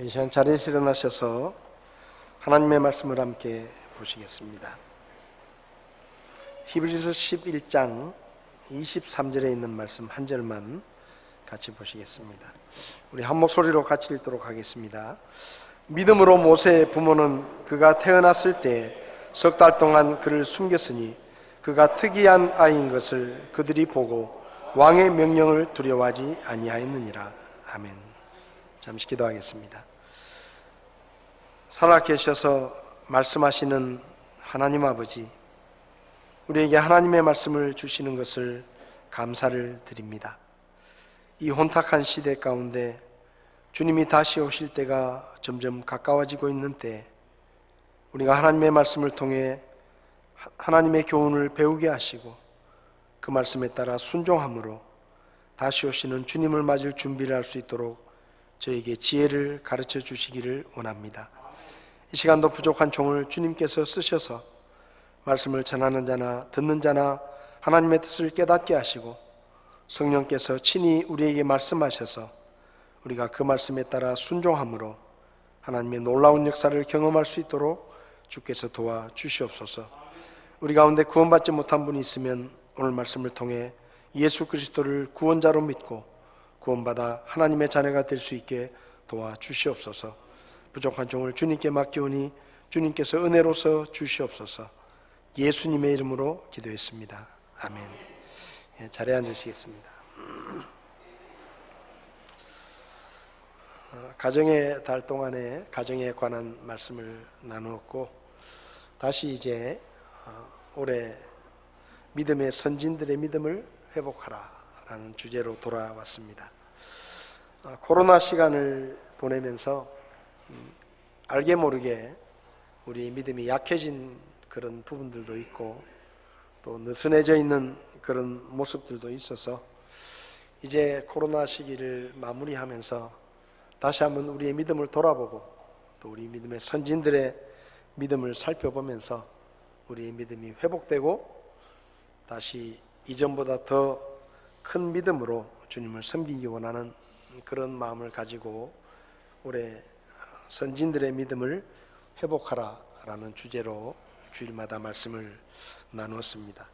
이 시간 자리에서 일어나셔서 하나님의 말씀을 함께 보시겠습니다. 히브리서 11장 23절에 있는 말씀 한 절만 같이 보시겠습니다. 우리 한 목소리로 같이 읽도록 하겠습니다. 믿음으로 모세의 부모는 그가 태어났을 때 석 달 동안 그를 숨겼으니 그가 특이한 아이인 것을 그들이 보고 왕의 명령을 두려워하지 아니하였느니라. 아멘. 잠시 기도하겠습니다. 살아계셔서 말씀하시는 하나님 아버지, 우리에게 하나님의 말씀을 주시는 것을 감사를 드립니다. 이 혼탁한 시대 가운데 주님이 다시 오실 때가 점점 가까워지고 있는 때 우리가 하나님의 말씀을 통해 하나님의 교훈을 배우게 하시고 그 말씀에 따라 순종함으로 다시 오시는 주님을 맞을 준비를 할 수 있도록 저에게 지혜를 가르쳐 주시기를 원합니다. 이 시간도 부족한 종을 주님께서 쓰셔서 말씀을 전하는 자나 듣는 자나 하나님의 뜻을 깨닫게 하시고 성령께서 친히 우리에게 말씀하셔서 우리가 그 말씀에 따라 순종함으로 하나님의 놀라운 역사를 경험할 수 있도록 주께서 도와주시옵소서. 우리 가운데 구원받지 못한 분이 있으면 오늘 말씀을 통해 예수 그리스도를 구원자로 믿고 구원받아 하나님의 자녀가 될 수 있게 도와주시옵소서. 부족한 종을 주님께 맡기오니 주님께서 은혜로서 주시옵소서. 예수님의 이름으로 기도했습니다. 아멘. 자리에 앉으시겠습니다. 가정의 달 동안에 가정에 관한 말씀을 나누었고 다시 이제 올해 믿음의 선진들의 믿음을 회복하라 라는 주제로 돌아왔습니다. 코로나 시간을 보내면서 알게 모르게 우리 믿음이 약해진 그런 부분들도 있고 또 느슨해져 있는 그런 모습들도 있어서 이제 코로나 시기를 마무리하면서 다시 한번 우리의 믿음을 돌아보고 또 우리 믿음의 선진들의 믿음을 살펴보면서 우리의 믿음이 회복되고 다시 이전보다 더 큰 믿음으로 주님을 섬기기 원하는 그런 마음을 가지고 올해 선진들의 믿음을 회복하라 라는 주제로 주일마다 말씀을 나누었습니다.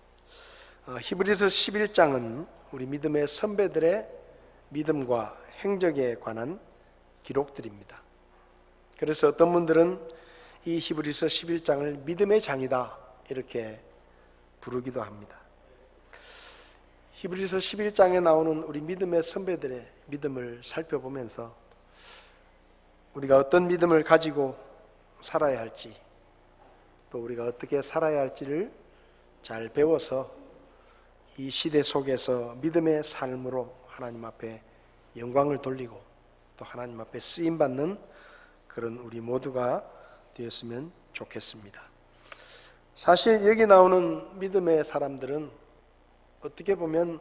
히브리서 11장은 우리 믿음의 선배들의 믿음과 행적에 관한 기록들입니다. 그래서 어떤 분들은 이 히브리서 11장을 믿음의 장이다 이렇게 부르기도 합니다. 히브리서 11장에 나오는 우리 믿음의 선배들의 믿음을 살펴보면서 우리가 어떤 믿음을 가지고 살아야 할지 또 우리가 어떻게 살아야 할지를 잘 배워서 이 시대 속에서 믿음의 삶으로 하나님 앞에 영광을 돌리고 또 하나님 앞에 쓰임받는 그런 우리 모두가 되었으면 좋겠습니다. 사실 여기 나오는 믿음의 사람들은 어떻게 보면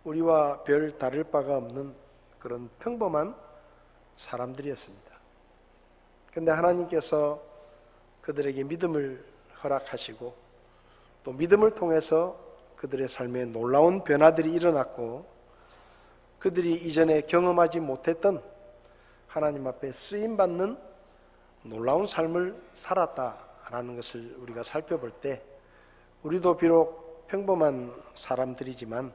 우리와 별 다를 바가 없는 그런 평범한 사람들이었습니다. 그런데 하나님께서 그들에게 믿음을 허락하시고 또 믿음을 통해서 그들의 삶에 놀라운 변화들이 일어났고 그들이 이전에 경험하지 못했던 하나님 앞에 쓰임받는 놀라운 삶을 살았다라는 것을 우리가 살펴볼 때 우리도 비록 평범한 사람들이지만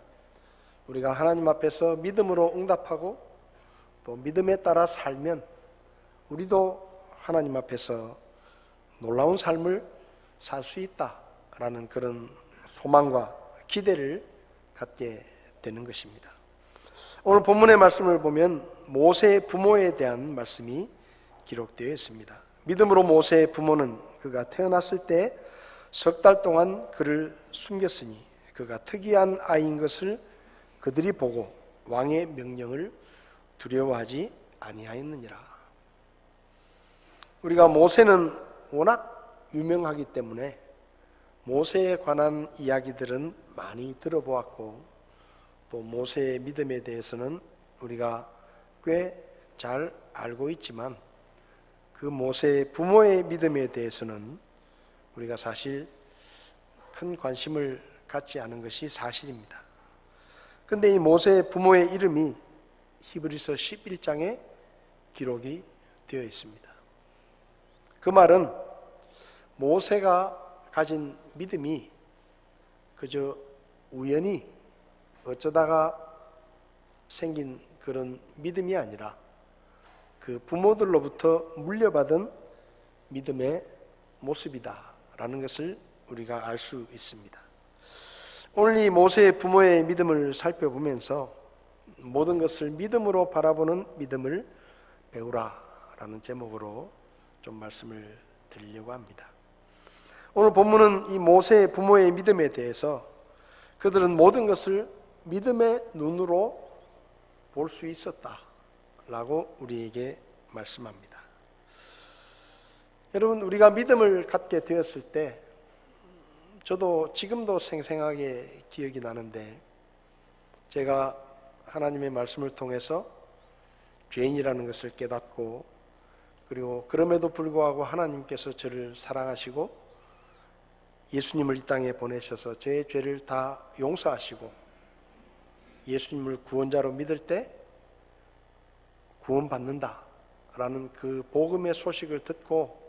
우리가 하나님 앞에서 믿음으로 응답하고 또 믿음에 따라 살면 우리도 하나님 앞에서 놀라운 삶을 살 수 있다라는 그런 소망과 기대를 갖게 되는 것입니다. 오늘 본문의 말씀을 보면 모세의 부모에 대한 말씀이 기록되어 있습니다. 믿음으로 모세의 부모는 그가 태어났을 때 석 달 동안 그를 숨겼으니 그가 특이한 아이인 것을 그들이 보고 왕의 명령을 두려워하지 아니하였느니라. 우리가 모세는 워낙 유명하기 때문에 모세에 관한 이야기들은 많이 들어보았고 또 모세의 믿음에 대해서는 우리가 꽤 잘 알고 있지만 그 모세의 부모의 믿음에 대해서는 우리가 사실 큰 관심을 갖지 않은 것이 사실입니다. 그런데 이 모세의 부모의 이름이 히브리서 11장에 기록이 되어 있습니다. 그 말은 모세가 가진 믿음이 그저 우연히 어쩌다가 생긴 그런 믿음이 아니라 그 부모들로부터 물려받은 믿음의 모습이다라는 것을 우리가 알 수 있습니다. 오늘 이 모세의 부모의 믿음을 살펴보면서 모든 것을 믿음으로 바라보는 믿음을 배우라라는 제목으로 좀 말씀을 드리려고 합니다. 오늘 본문은 이 모세의 부모의 믿음에 대해서 그들은 모든 것을 믿음의 눈으로 볼 수 있었다라고 우리에게 말씀합니다. 여러분, 우리가 믿음을 갖게 되었을 때 저도 지금도 생생하게 기억이 나는데, 제가 하나님의 말씀을 통해서 죄인이라는 것을 깨닫고, 그리고 그럼에도 불구하고 하나님께서 저를 사랑하시고 예수님을 이 땅에 보내셔서 제 죄를 다 용서하시고 예수님을 구원자로 믿을 때 구원받는다라는 그 복음의 소식을 듣고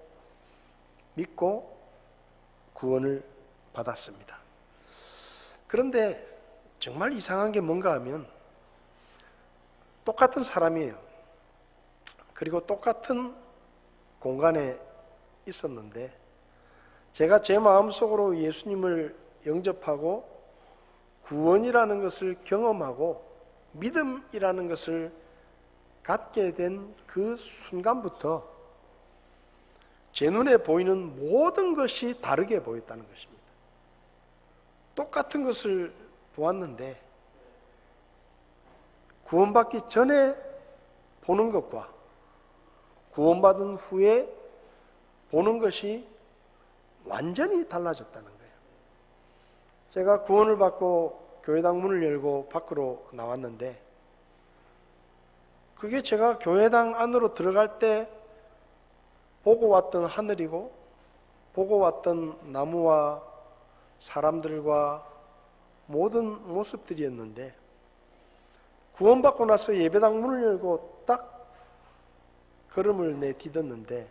믿고 구원을 받았습니다. 그런데 정말 이상한 게 뭔가 하면 똑같은 사람이에요. 그리고 똑같은 공간에 있었는데 제가 제 마음속으로 예수님을 영접하고 구원이라는 것을 경험하고 믿음이라는 것을 갖게 된 그 순간부터 제 눈에 보이는 모든 것이 다르게 보였다는 것입니다. 똑같은 것을 보았는데 구원받기 전에 보는 것과 구원받은 후에 보는 것이 완전히 달라졌다는 거예요. 제가 구원을 받고 교회당 문을 열고 밖으로 나왔는데 그게 제가 교회당 안으로 들어갈 때 보고 왔던 하늘이고 보고 왔던 나무와 사람들과 모든 모습들이었는데 구원받고 나서 예배당 문을 열고 딱 걸음을 내딛었는데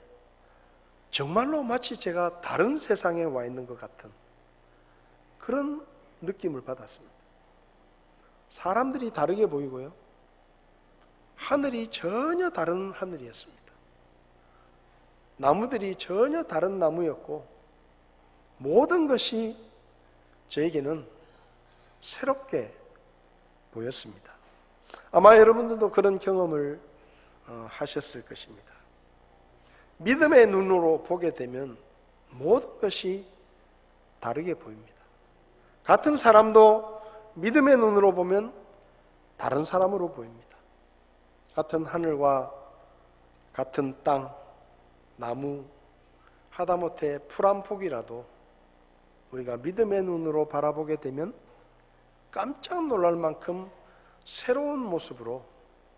정말로 마치 제가 다른 세상에 와 있는 것 같은 그런 느낌을 받았습니다. 사람들이 다르게 보이고요. 하늘이 전혀 다른 하늘이었습니다. 나무들이 전혀 다른 나무였고 모든 것이 저에게는 새롭게 보였습니다. 아마 여러분들도 그런 경험을 하셨을 것입니다. 믿음의 눈으로 보게 되면 모든 것이 다르게 보입니다. 같은 사람도 믿음의 눈으로 보면 다른 사람으로 보입니다. 같은 하늘과 같은 땅, 나무, 하다못해 풀 한 폭이라도 우리가 믿음의 눈으로 바라보게 되면 깜짝 놀랄 만큼 새로운 모습으로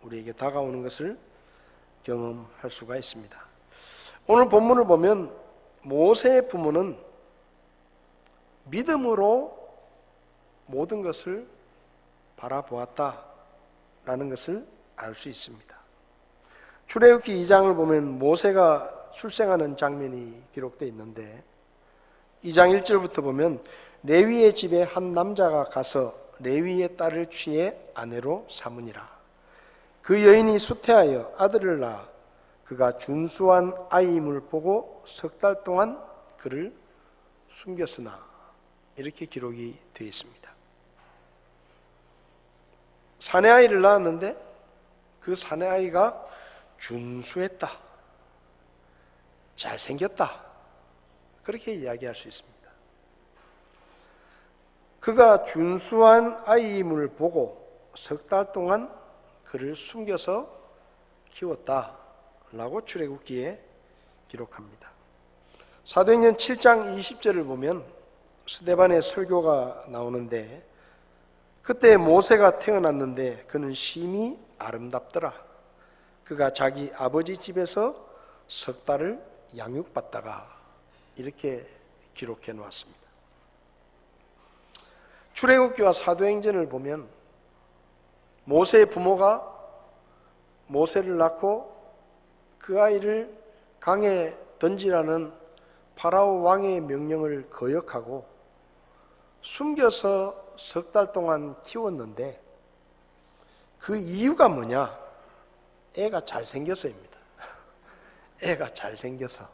우리에게 다가오는 것을 경험할 수가 있습니다. 오늘 본문을 보면 모세의 부모는 믿음으로 모든 것을 바라보았다라는 것을 알 수 있습니다. 출애굽기 2장을 보면 모세가 출생하는 장면이 기록되어 있는데 2장 1절부터 보면 레위의 집에 한 남자가 가서 레위의 딸을 취해 아내로 삼으니라. 그 여인이 수태하여 아들을 낳아 그가 준수한 아이임을 보고 석 달 동안 그를 숨겼으나 이렇게 기록이 되어 있습니다. 사내 아이를 낳았는데 그 사내 아이가 준수했다, 잘생겼다, 그렇게 이야기할 수 있습니다. 그가 준수한 아이임을 보고 석 달 동안 그를 숨겨서 키웠다라고 출애굽기에 기록합니다. 사도행전 7장 20절을 보면 스데반의 설교가 나오는데 그때 모세가 태어났는데 그는 심히 아름답더라. 그가 자기 아버지 집에서 석 달을 양육받다가 이렇게 기록해 놓았습니다. 출애굽기와 사도행전을 보면 모세의 부모가 모세를 낳고 그 아이를 강에 던지라는 파라오 왕의 명령을 거역하고 숨겨서 석 달 동안 키웠는데 그 이유가 뭐냐? 애가 잘생겨서입니다. 애가 잘생겨서.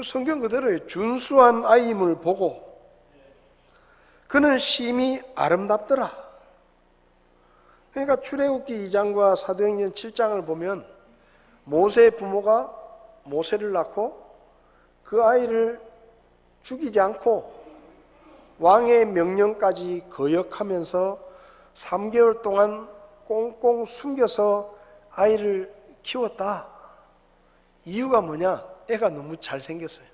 성경 그대로의 준수한 아이임을 보고 그는 심히 아름답더라. 그러니까 출애굽기 2장과 사도행전 7장을 보면 모세의 부모가 모세를 낳고 그 아이를 죽이지 않고 왕의 명령까지 거역하면서 3개월 동안 꽁꽁 숨겨서 아이를 키웠다. 이유가 뭐냐? 애가 너무 잘생겼어요.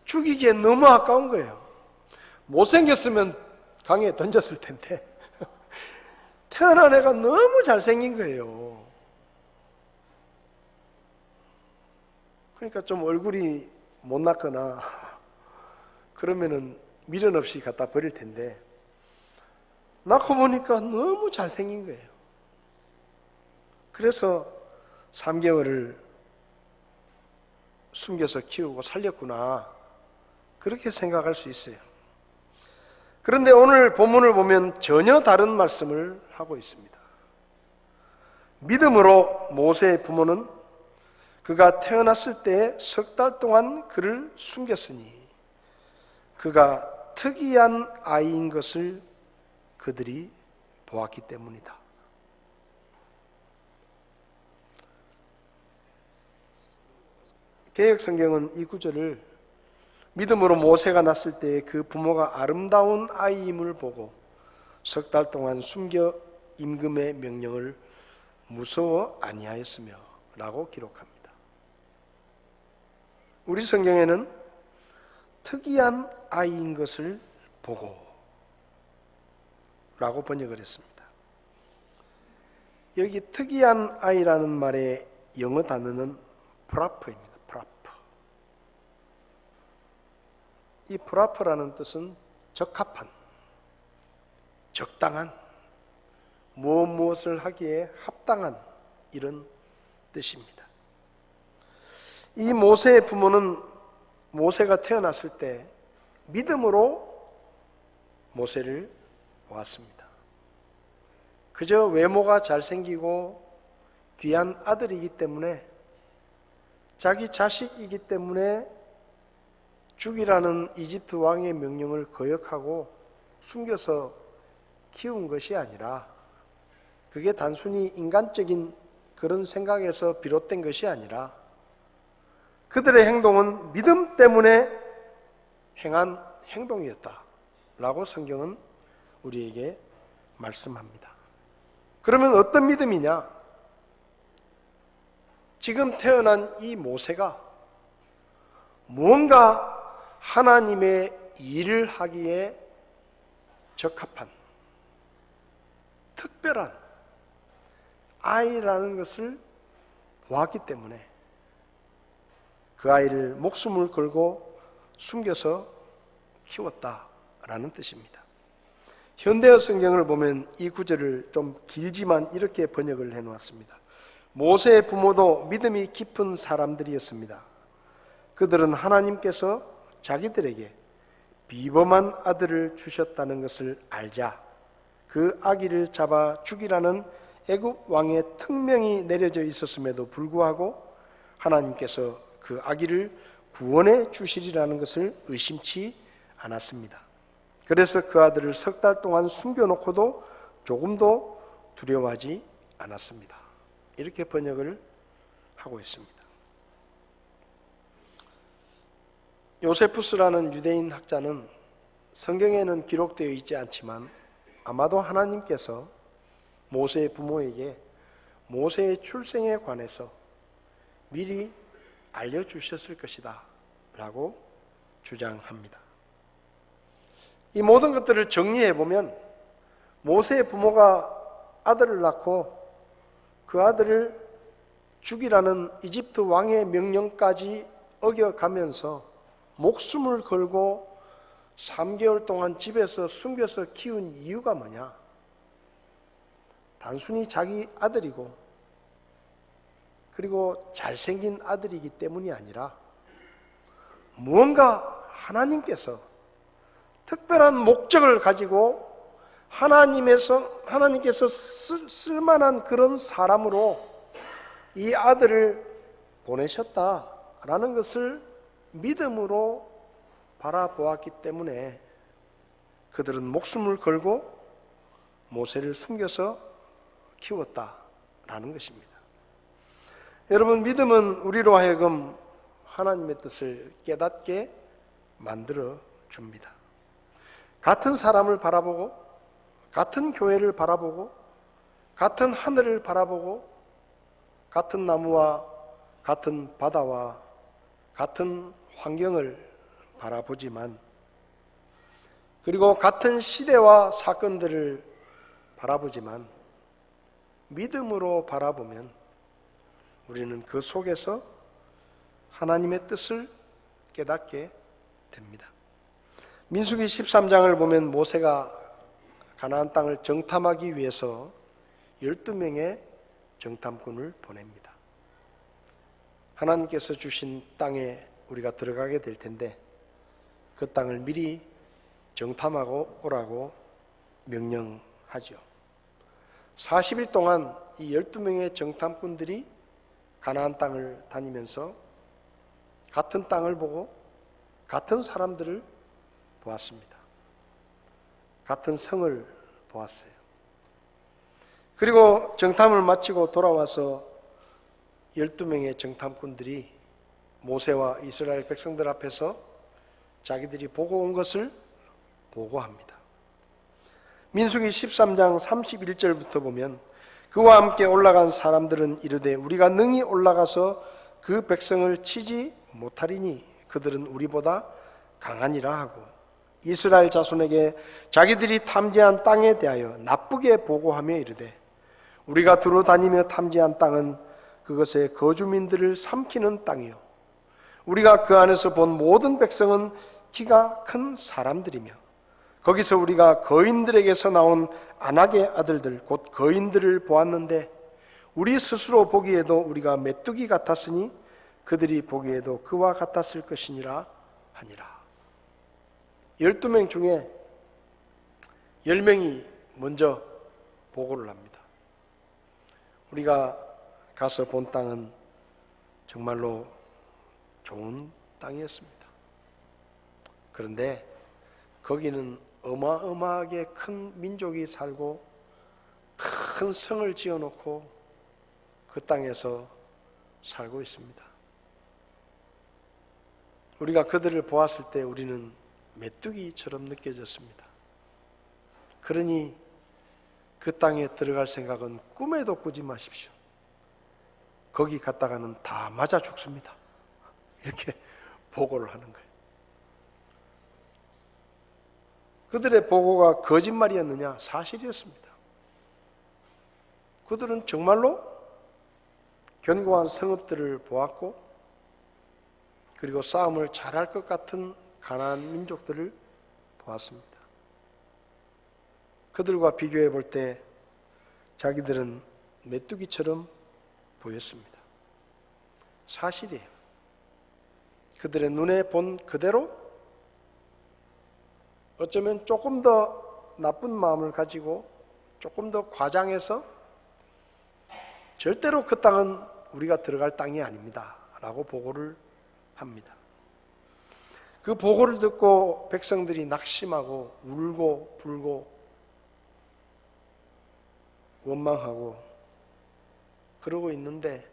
죽이기에 너무 아까운 거예요. 못생겼으면 강에 던졌을 텐데 태어난 애가 너무 잘생긴 거예요. 그러니까 좀 얼굴이 못났거나 그러면은 미련 없이 갖다 버릴 텐데 낳고 보니까 너무 잘생긴 거예요. 그래서 3개월을 숨겨서 키우고 살렸구나, 그렇게 생각할 수 있어요. 그런데 오늘 본문을 보면 전혀 다른 말씀을 하고 있습니다. 믿음으로 모세의 부모는 그가 태어났을 때 석 달 동안 그를 숨겼으니 그가 특이한 아이인 것을 그들이 보았기 때문이다. 개역성경은 이 구절을 믿음으로 모세가 낳았을 때 그 부모가 아름다운 아이임을 보고 석 달 동안 숨겨 임금의 명령을 무서워 아니하였으며 라고 기록합니다. 우리 성경에는 특이한 아이인 것을 보고 라고 번역을 했습니다. 여기 특이한 아이라는 말의 영어 단어는 프라프입니다. 프라프. 이 프라프라는 뜻은 적합한, 적당한, 무엇을 하기에 합당한, 이런 뜻입니다. 이 모세의 부모는 모세가 태어났을 때 믿음으로 모세를 보았습니다. 그저 외모가 잘생기고 귀한 아들이기 때문에, 자기 자식이기 때문에 죽이라는 이집트 왕의 명령을 거역하고 숨겨서 키운 것이 아니라, 그게 단순히 인간적인 그런 생각에서 비롯된 것이 아니라 그들의 행동은 믿음 때문에 행한 행동이었다라고 성경은 우리에게 말씀합니다. 그러면 어떤 믿음이냐? 지금 태어난 이 모세가 무언가 하나님의 일을 하기에 적합한, 특별한 아이라는 것을 보았기 때문에 그 아이를 목숨을 걸고 숨겨서 키웠다라는 뜻입니다. 현대어 성경을 보면 이 구절을 좀 길지만 이렇게 번역을 해놓았습니다. 모세의 부모도 믿음이 깊은 사람들이었습니다. 그들은 하나님께서 자기들에게 비범한 아들을 주셨다는 것을 알자 그 아기를 잡아 죽이라는 애굽 왕의 특명이 내려져 있었음에도 불구하고 하나님께서 그 아기를 구원해 주시리라는 것을 의심치 않았습니다. 그래서 그 아들을 석 달 동안 숨겨놓고도 조금도 두려워하지 않았습니다. 이렇게 번역을 하고 있습니다. 요세푸스라는 유대인 학자는 성경에는 기록되어 있지 않지만 아마도 하나님께서 모세의 부모에게 모세의 출생에 관해서 미리 알려주셨을 것이다 라고 주장합니다. 이 모든 것들을 정리해보면 모세의 부모가 아들을 낳고 그 아들을 죽이라는 이집트 왕의 명령까지 어겨가면서 목숨을 걸고 3개월 동안 집에서 숨겨서 키운 이유가 뭐냐? 단순히 자기 아들이고 그리고 잘생긴 아들이기 때문이 아니라 무언가 하나님께서 특별한 목적을 가지고 하나님께서 쓸만한 그런 사람으로 이 아들을 보내셨다라는 것을 믿음으로 바라보았기 때문에 그들은 목숨을 걸고 모세를 숨겨서 키웠다라는 것입니다. 여러분, 믿음은 우리로 하여금 하나님의 뜻을 깨닫게 만들어 줍니다. 같은 사람을 바라보고, 같은 교회를 바라보고, 같은 하늘을 바라보고, 같은 나무와 같은 바다와 같은 환경을 바라보지만, 그리고 같은 시대와 사건들을 바라보지만, 믿음으로 바라보면 우리는 그 속에서 하나님의 뜻을 깨닫게 됩니다. 민수기 13장을 보면 모세가 가나안 땅을 정탐하기 위해서 12명의 정탐꾼을 보냅니다. 하나님께서 주신 땅에 우리가 들어가게 될 텐데 그 땅을 미리 정탐하고 오라고 명령하죠. 40일 동안 이 12명의 정탐꾼들이 가나안 땅을 다니면서 같은 땅을 보고 같은 사람들을 보았습니다. 같은 성을 보았어요. 그리고 정탐을 마치고 돌아와서 12명의 정탐꾼들이 모세와 이스라엘 백성들 앞에서 자기들이 보고 온 것을 보고합니다. 민수기 13장 31절부터 보면 그와 함께 올라간 사람들은 이르되 우리가 능히 올라가서 그 백성을 치지 못하리니 그들은 우리보다 강하니라 하고 이스라엘 자손에게 자기들이 탐지한 땅에 대하여 나쁘게 보고하며 이르되 우리가 두루 다니며 탐지한 땅은 그것의 거주민들을 삼키는 땅이요 우리가 그 안에서 본 모든 백성은 키가 큰 사람들이며 거기서 우리가 거인들에게서 나온 아낙의 아들들 곧 거인들을 보았는데 우리 스스로 보기에도 우리가 메뚜기 같았으니 그들이 보기에도 그와 같았을 것이니라 하니라. 12명 중에 10명이 먼저 보고를 합니다. 우리가 가서 본 땅은 정말로 좋은 땅이었습니다. 그런데 거기는 어마어마하게 큰 민족이 살고 큰 성을 지어놓고 그 땅에서 살고 있습니다. 우리가 그들을 보았을 때 우리는 메뚜기처럼 느껴졌습니다. 그러니 그 땅에 들어갈 생각은 꿈에도 꾸지 마십시오. 거기 갔다가는 다 맞아 죽습니다. 이렇게 보고를 하는 거예요. 그들의 보고가 거짓말이었느냐? 사실이었습니다. 그들은 정말로 견고한 성읍들을 보았고 그리고 싸움을 잘할 것 같은 가나안 민족들을 보았습니다. 그들과 비교해 볼 때 자기들은 메뚜기처럼 보였습니다. 사실이에요. 그들의 눈에 본 그대로 어쩌면 조금 더 나쁜 마음을 가지고 조금 더 과장해서 절대로 그 땅은 우리가 들어갈 땅이 아닙니다 라고 보고를 합니다. 그 보고를 듣고 백성들이 낙심하고 울고 불고 원망하고 그러고 있는데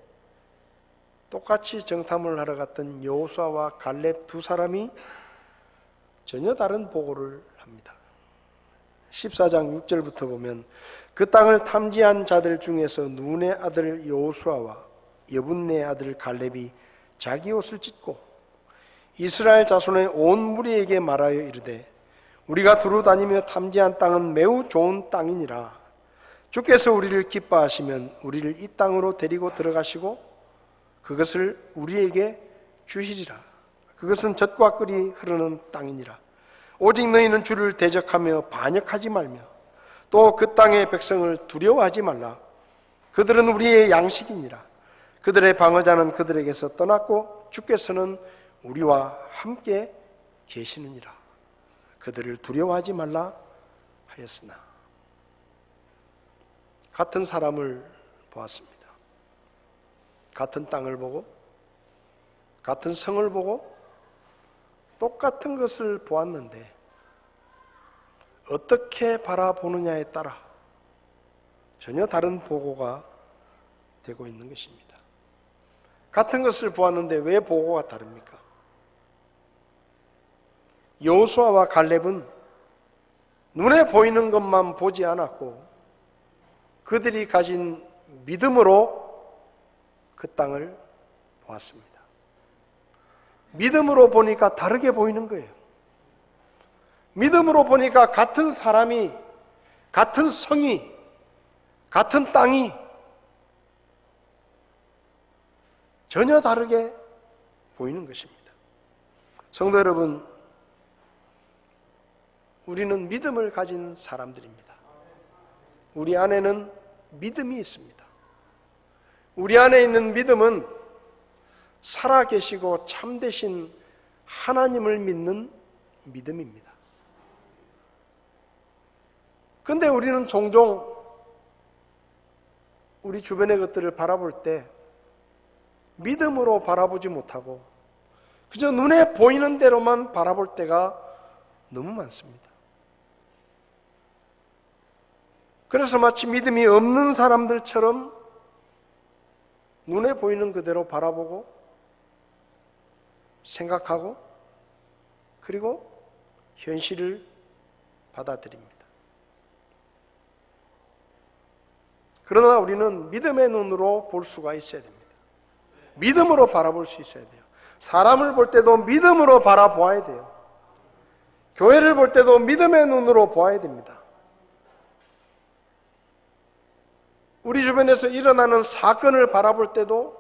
똑같이 정탐을 하러 갔던 여호수아와 갈렙 두 사람이 전혀 다른 보고를 합니다. 14장 6절부터 보면 그 땅을 탐지한 자들 중에서 눈의 아들 여호수아와 여분네의 아들 갈렙이 자기 옷을 찢고 이스라엘 자손의 온 무리에게 말하여 이르되 우리가 두루 다니며 탐지한 땅은 매우 좋은 땅이니라. 주께서 우리를 기뻐하시면 우리를 이 땅으로 데리고 들어가시고 그것을 우리에게 주시리라. 그것은 젖과 꿀이 흐르는 땅이니라. 오직 너희는 주를 대적하며 반역하지 말며 또 그 땅의 백성을 두려워하지 말라. 그들은 우리의 양식이니라. 그들의 방어자는 그들에게서 떠났고 주께서는 우리와 함께 계시느니라. 그들을 두려워하지 말라 하였으나. 같은 사람을 보았습니다. 같은 땅을 보고 같은 성을 보고 똑같은 것을 보았는데 어떻게 바라보느냐에 따라 전혀 다른 보고가 되고 있는 것입니다. 같은 것을 보았는데 왜 보고가 다릅니까? 여호수아와 갈렙은 눈에 보이는 것만 보지 않았고 그들이 가진 믿음으로 그 땅을 보았습니다. 믿음으로 보니까 다르게 보이는 거예요. 믿음으로 보니까 같은 사람이, 같은 성이, 같은 땅이 전혀 다르게 보이는 것입니다. 성도 여러분, 우리는 믿음을 가진 사람들입니다. 우리 안에는 믿음이 있습니다. 우리 안에 있는 믿음은 살아계시고 참되신 하나님을 믿는 믿음입니다. 그런데 우리는 종종 우리 주변의 것들을 바라볼 때 믿음으로 바라보지 못하고 그저 눈에 보이는 대로만 바라볼 때가 너무 많습니다. 그래서 마치 믿음이 없는 사람들처럼 눈에 보이는 그대로 바라보고 생각하고 그리고 현실을 받아들입니다. 그러나 우리는 믿음의 눈으로 볼 수가 있어야 됩니다. 믿음으로 바라볼 수 있어야 돼요. 사람을 볼 때도 믿음으로 바라보아야 돼요. 교회를 볼 때도 믿음의 눈으로 보아야 됩니다. 우리 주변에서 일어나는 사건을 바라볼 때도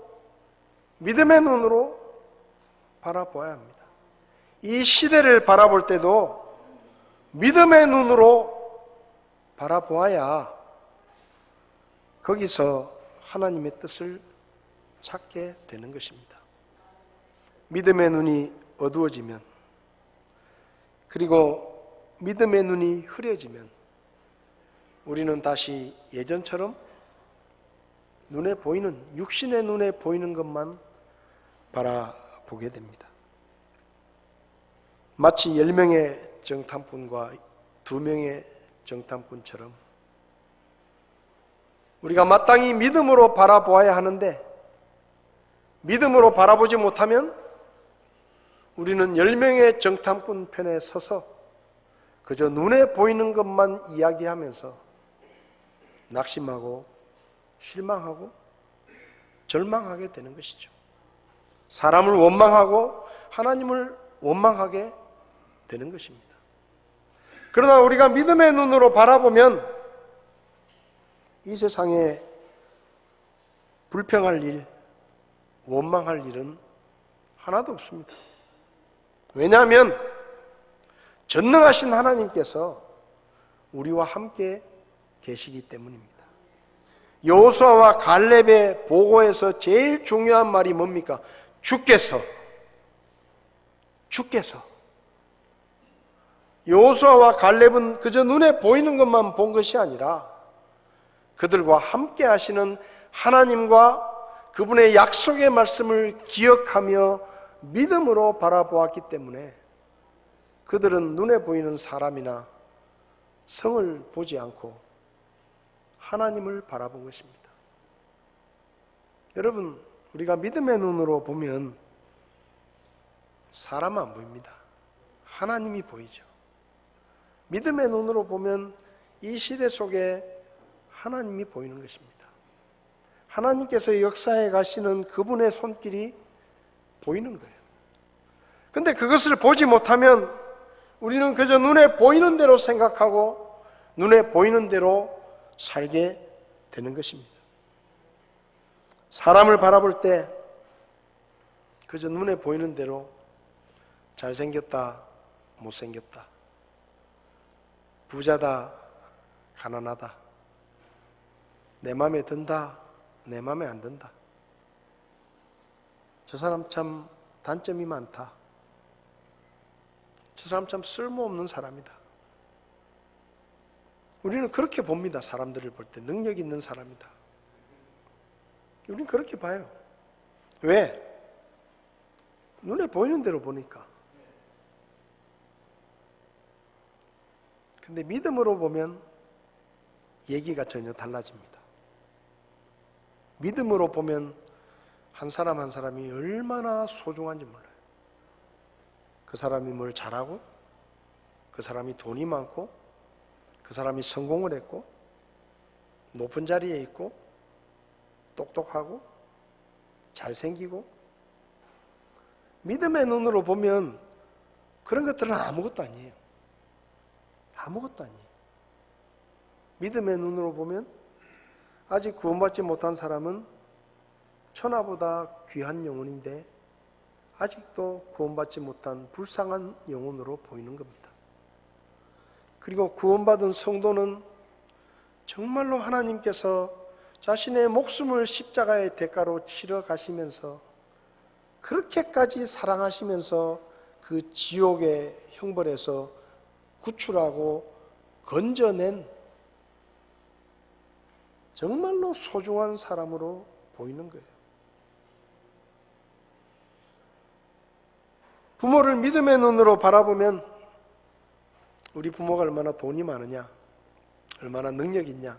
믿음의 눈으로 바라보아야 합니다. 이 시대를 바라볼 때도 믿음의 눈으로 바라보아야 거기서 하나님의 뜻을 찾게 되는 것입니다. 믿음의 눈이 어두워지면 그리고 믿음의 눈이 흐려지면 우리는 다시 예전처럼 눈에 보이는, 육신의 눈에 보이는 것만 바라보게 됩니다. 마치 10명의 정탐꾼과 2명의 정탐꾼처럼 우리가 마땅히 믿음으로 바라보아야 하는데 믿음으로 바라보지 못하면 우리는 10명의 정탐꾼 편에 서서 그저 눈에 보이는 것만 이야기하면서 낙심하고 실망하고 절망하게 되는 것이죠. 사람을 원망하고 하나님을 원망하게 되는 것입니다. 그러나 우리가 믿음의 눈으로 바라보면 이 세상에 불평할 일, 원망할 일은 하나도 없습니다. 왜냐하면 전능하신 하나님께서 우리와 함께 계시기 때문입니다. 여호수아와 갈렙의 보고에서 제일 중요한 말이 뭡니까? 주께서 여호수아와 갈렙은 그저 눈에 보이는 것만 본 것이 아니라 그들과 함께 하시는 하나님과 그분의 약속의 말씀을 기억하며 믿음으로 바라보았기 때문에 그들은 눈에 보이는 사람이나 성을 보지 않고 하나님을 바라본 것입니다. 여러분, 우리가 믿음의 눈으로 보면 사람 안 보입니다. 하나님이 보이죠. 믿음의 눈으로 보면 이 시대 속에 하나님이 보이는 것입니다. 하나님께서 역사해 가시는 그분의 손길이 보이는 거예요. 그런데 그것을 보지 못하면 우리는 그저 눈에 보이는 대로 생각하고 눈에 보이는 대로 살게 되는 것입니다. 사람을 바라볼 때 그저 눈에 보이는 대로 잘생겼다, 못생겼다, 부자다, 가난하다, 내 마음에 든다, 내 마음에 안 든다, 저 사람 참 단점이 많다. 저 사람 참 쓸모없는 사람이다. 우리는 그렇게 봅니다. 사람들을 볼 때 능력 있는 사람이다. 우리는 그렇게 봐요. 왜? 눈에 보이는 대로 보니까. 근데 믿음으로 보면 얘기가 전혀 달라집니다. 믿음으로 보면 한 사람 한 사람이 얼마나 소중한지 몰라요. 그 사람이 뭘 잘하고, 그 사람이 돈이 많고, 그 사람이 성공을 했고, 높은 자리에 있고, 똑똑하고, 잘생기고, 믿음의 눈으로 보면 그런 것들은 아무것도 아니에요. 아무것도 아니에요. 믿음의 눈으로 보면 아직 구원받지 못한 사람은 천하보다 귀한 영혼인데 아직도 구원받지 못한 불쌍한 영혼으로 보이는 겁니다. 그리고 구원받은 성도는 정말로 하나님께서 자신의 목숨을 십자가의 대가로 치러 가시면서 그렇게까지 사랑하시면서 그 지옥의 형벌에서 구출하고 건져낸 정말로 소중한 사람으로 보이는 거예요. 부모를 믿음의 눈으로 바라보면 우리 부모가 얼마나 돈이 많으냐, 얼마나 능력 있냐,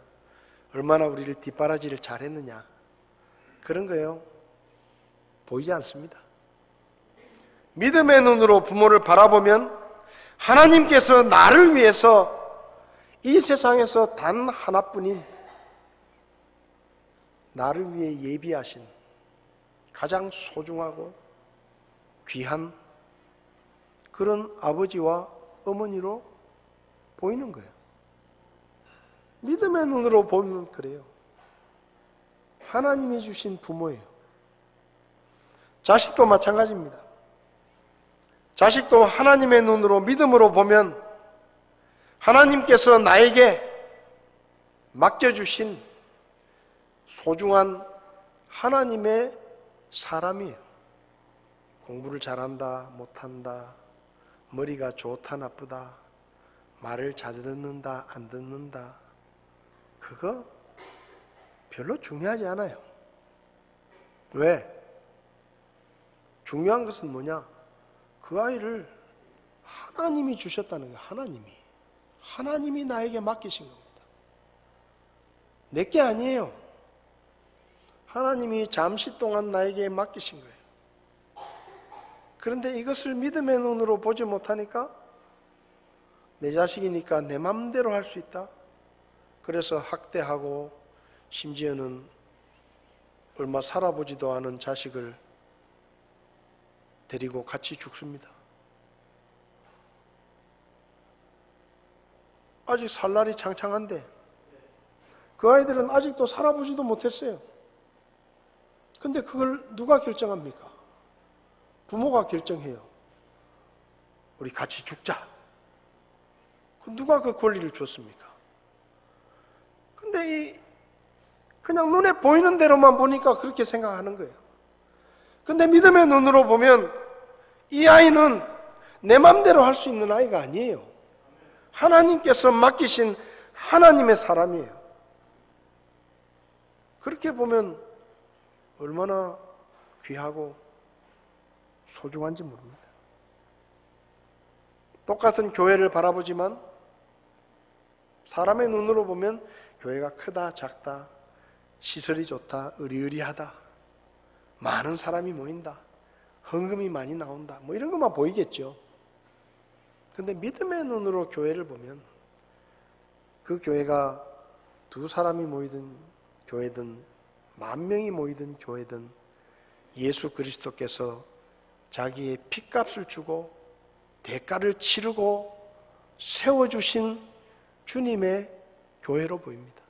얼마나 우리를 뒷바라지를 잘했느냐, 그런 거예요. 보이지 않습니다. 믿음의 눈으로 부모를 바라보면 하나님께서 나를 위해서 이 세상에서 단 하나뿐인 나를 위해 예비하신 가장 소중하고 귀한 그런 아버지와 어머니로 보이는 거예요. 믿음의 눈으로 보면 그래요. 하나님이 주신 부모예요. 자식도 마찬가지입니다. 자식도 하나님의 눈으로 믿음으로 보면 하나님께서 나에게 맡겨주신 소중한 하나님의 사람이에요. 공부를 잘한다, 못한다, 머리가 좋다, 나쁘다, 말을 잘 듣는다, 안 듣는다, 그거 별로 중요하지 않아요. 왜? 중요한 것은 뭐냐? 그 아이를 하나님이 주셨다는 거예요. 하나님이 나에게 맡기신 겁니다. 내게 아니에요. 하나님이 잠시 동안 나에게 맡기신 거예요. 그런데 이것을 믿음의 눈으로 보지 못하니까 내 자식이니까 내 맘대로 할 수 있다. 그래서 학대하고 심지어는 얼마 살아보지도 않은 자식을 데리고 같이 죽습니다. 아직 살 날이 창창한데 그 아이들은 아직도 살아보지도 못했어요. 근데 그걸 누가 결정합니까? 부모가 결정해요. 우리 같이 죽자. 누가 그 권리를 줬습니까? 근데 그냥 눈에 보이는 대로만 보니까 그렇게 생각하는 거예요. 근데 믿음의 눈으로 보면 이 아이는 내 맘대로 할 수 있는 아이가 아니에요. 하나님께서 맡기신 하나님의 사람이에요. 그렇게 보면 얼마나 귀하고 소중한지 모릅니다. 똑같은 교회를 바라보지만 사람의 눈으로 보면 교회가 크다, 작다, 시설이 좋다, 의리의리하다, 많은 사람이 모인다, 헌금이 많이 나온다, 뭐 이런 것만 보이겠죠. 근데 믿음의 눈으로 교회를 보면 그 교회가 두 사람이 모이든 교회든 10,000명이 모이든 교회든 예수 그리스도께서 자기의 핏값을 주고 대가를 치르고 세워주신 주님의 교회로 보입니다.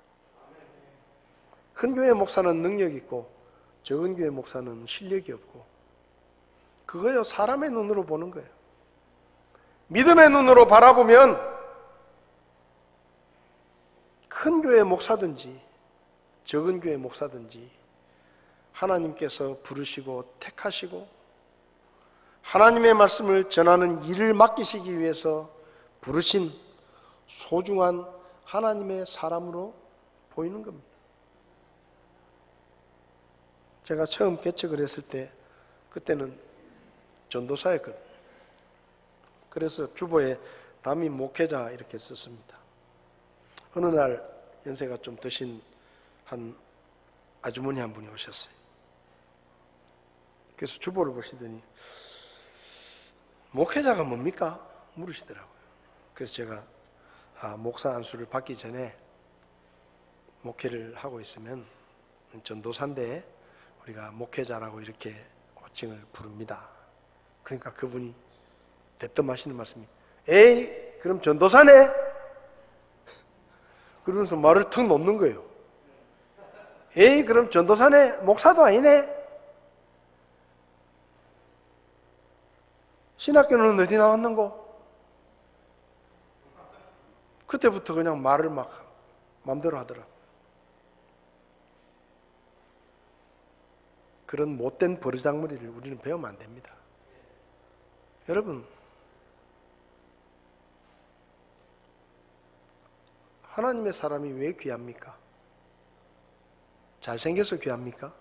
큰 교회 목사는 능력이 있고 적은 교회 목사는 실력이 없고 그거요, 사람의 눈으로 보는 거예요. 믿음의 눈으로 바라보면 큰 교회 목사든지 적은 교회 목사든지 하나님께서 부르시고 택하시고 하나님의 말씀을 전하는 일을 맡기시기 위해서 부르신 소중한 하나님의 사람으로 보이는 겁니다. 제가 처음 개척을 했을 때 그때는 전도사였거든요. 그래서 주보에 담임 목회자 이렇게 썼습니다. 어느 날 연세가 좀 드신 한 아주머니 한 분이 오셨어요. 그래서 주보를 보시더니 목회자가 뭡니까? 물으시더라고요. 그래서 제가 목사 안수를 받기 전에 목회를 하고 있으면 전도사인데 우리가 목회자라고 이렇게 호칭을 부릅니다. 그러니까 그분이 대뜸 하시는 말씀이 에이 그럼 전도사네? 그러면서 말을 턱 놓는 거예요. 에이 그럼 전도사네? 목사도 아니네? 신학교는 어디 나왔는고? 그때부터 그냥 말을 막 마음대로 하더라. 그런 못된 버르장머리를 우리는 배우면 안 됩니다. 여러분, 하나님의 사람이 왜 귀합니까? 잘생겨서 귀합니까?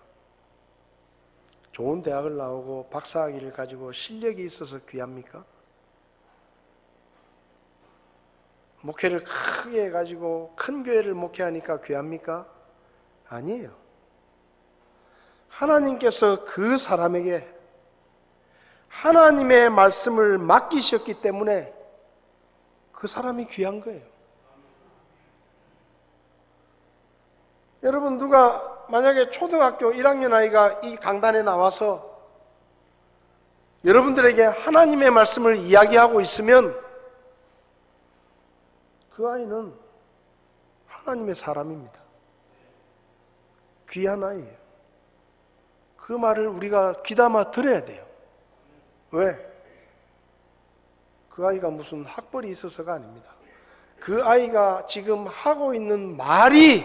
좋은 대학을 나오고 박사학위를 가지고 실력이 있어서 귀합니까? 목회를 크게 해가지고 큰 교회를 목회하니까 귀합니까? 아니에요. 하나님께서 그 사람에게 하나님의 말씀을 맡기셨기 때문에 그 사람이 귀한 거예요. 여러분, 누가 만약에 초등학교 1학년 아이가 이 강단에 나와서 여러분들에게 하나님의 말씀을 이야기하고 있으면 그 아이는 하나님의 사람입니다. 귀한 아이예요. 그 말을 우리가 귀담아 들어야 돼요. 왜? 그 아이가 무슨 학벌이 있어서가 아닙니다. 그 아이가 지금 하고 있는 말이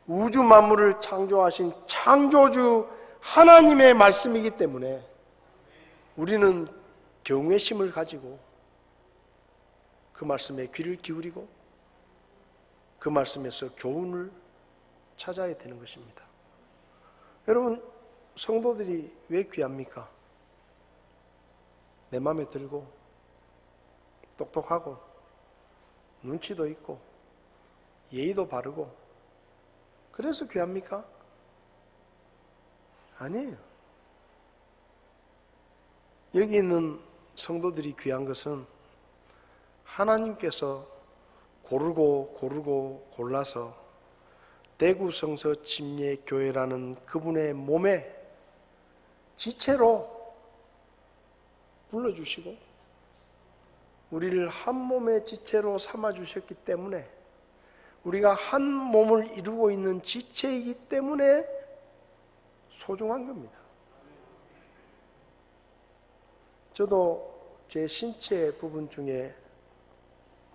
우주 만물을 창조하신 창조주 하나님의 말씀이기 때문에 우리는 경외심을 가지고 그 말씀에 귀를 기울이고 그 말씀에서 교훈을 찾아야 되는 것입니다. 여러분, 성도들이 왜 귀합니까? 내 마음에 들고 똑똑하고 눈치도 있고 예의도 바르고 그래서 귀합니까? 아니에요. 여기 있는 성도들이 귀한 것은 하나님께서 고르고 골라서 대구성서 침례교회라는 그분의 몸에 지체로 불러주시고 우리를 한 몸의 지체로 삼아주셨기 때문에 우리가 한 몸을 이루고 있는 지체이기 때문에 소중한 겁니다. 저도 제 신체 부분 중에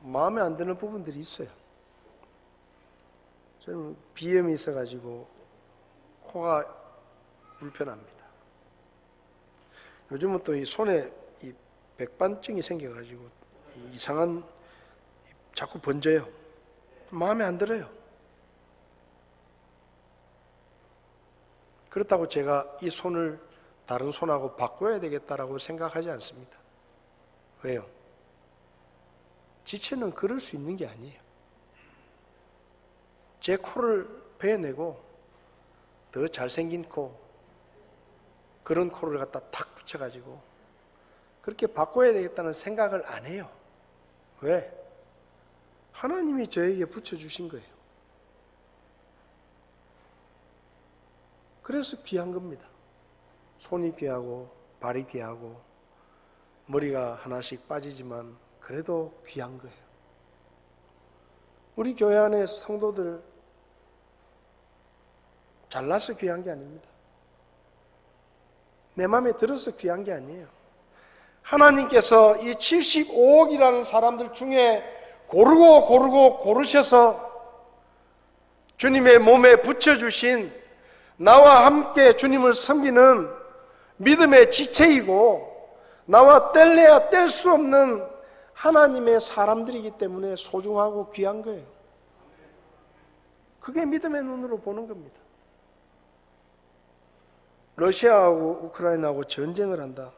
마음에 안 드는 부분들이 있어요. 저는 비염이 있어가지고 코가 불편합니다. 요즘은 또 이 손에 이 백반증이 생겨가지고 이상한 자꾸 번져요. 마음에 안 들어요. 그렇다고 제가 이 손을 다른 손하고 바꿔야 되겠다라고 생각하지 않습니다. 왜요? 지체는 그럴 수 있는 게 아니에요. 제 코를 베어내고 더 잘생긴 코, 그런 코를 갖다 탁 붙여가지고 그렇게 바꿔야 되겠다는 생각을 안 해요. 왜? 하나님이 저에게 붙여주신 거예요. 그래서 귀한 겁니다. 손이 귀하고 발이 귀하고 머리가 하나씩 빠지지만 그래도 귀한 거예요. 우리 교회 안에 성도들 잘나서 귀한 게 아닙니다. 내 마음에 들어서 귀한 게 아니에요. 하나님께서 이 75억이라는 사람들 중에 고르셔서 주님의 몸에 붙여주신 나와 함께 주님을 섬기는 믿음의 지체이고 나와 뗄래야 뗄 수 없는 하나님의 사람들이기 때문에 소중하고 귀한 거예요. 그게 믿음의 눈으로 보는 겁니다. 러시아하고 우크라이나하고 전쟁을 한다.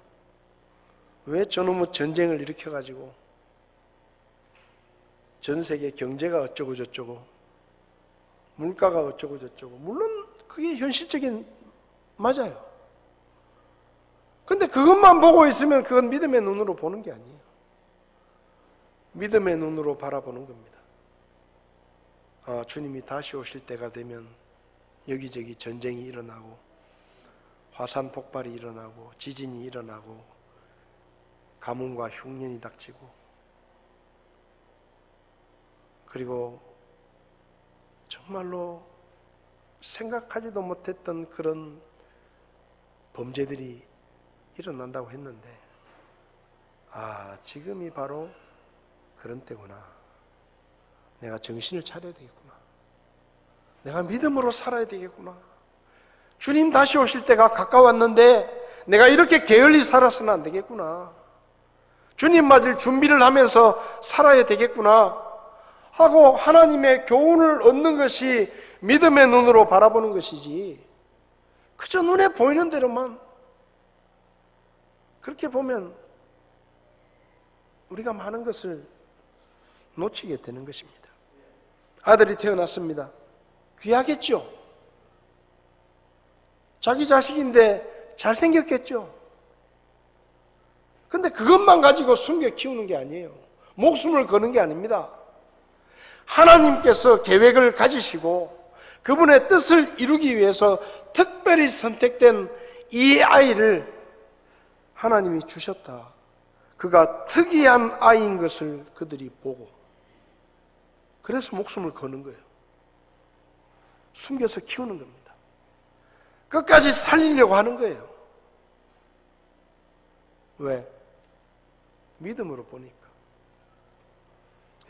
왜 저놈의 전쟁을 일으켜가지고 전 세계 경제가 어쩌고 저쩌고 물가가 어쩌고 저쩌고, 물론 그게 현실적인 맞아요. 근데 그것만 보고 있으면 그건 믿음의 눈으로 보는 게 아니에요. 믿음의 눈으로 바라보는 겁니다. 주님이 다시 오실 때가 되면 여기저기 전쟁이 일어나고 화산 폭발이 일어나고 지진이 일어나고 가뭄과 흉년이 닥치고 그리고 정말로 생각하지도 못했던 그런 범죄들이 일어난다고 했는데 지금이 바로 그런 때구나. 내가 정신을 차려야 되겠구나. 내가 믿음으로 살아야 되겠구나. 주님 다시 오실 때가 가까웠는데 내가 이렇게 게을리 살아서는 안 되겠구나. 주님 맞을 준비를 하면서 살아야 되겠구나 하고 하나님의 교훈을 얻는 것이 믿음의 눈으로 바라보는 것이지, 그저 눈에 보이는 대로만 그렇게 보면 우리가 많은 것을 놓치게 되는 것입니다. 아들이 태어났습니다. 귀하겠죠? 자기 자식인데 잘생겼겠죠? 근데 그것만 가지고 숨겨 키우는 게 아니에요. 목숨을 거는 게 아닙니다. 하나님께서 계획을 가지시고 그분의 뜻을 이루기 위해서 특별히 선택된 이 아이를 하나님이 주셨다. 그가 특이한 아이인 것을 그들이 보고 그래서 목숨을 거는 거예요. 숨겨서 키우는 겁니다. 끝까지 살리려고 하는 거예요. 왜? 믿음으로 보니까.